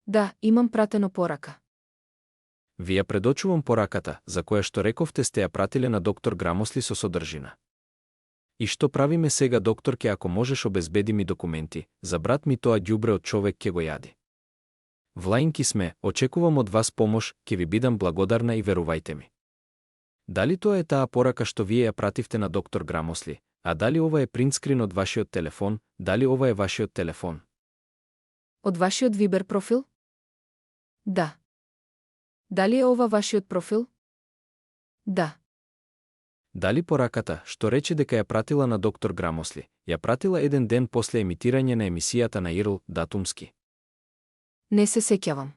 Да, имам пратено порака. Ви ја предочувам пораката, за која што рековте сте ја пратиле на доктор Грамосли со содржина. И што правиме сега, докторке, ако можеш обезбеди ми документи, за брат ми тоа ѓубре од човек ке го јади. Влаинки сме, очекувам од вас помош, ке ви бидам благодарна и верувајте ми. Дали тоа е таа порака што вие ја пративте на доктор Грамосли, а дали ова е принтскрин од вашиот телефон, дали ова е вашиот телефон? Од вашиот Вибер профил? Да. Дали е ова вашиот профил? Да. Дали пораката, што рече дека ја пратила на доктор Грамосли, ја пратила еден ден после емитирање на емисијата на ИРЛ, датумски? Не се сеќавам.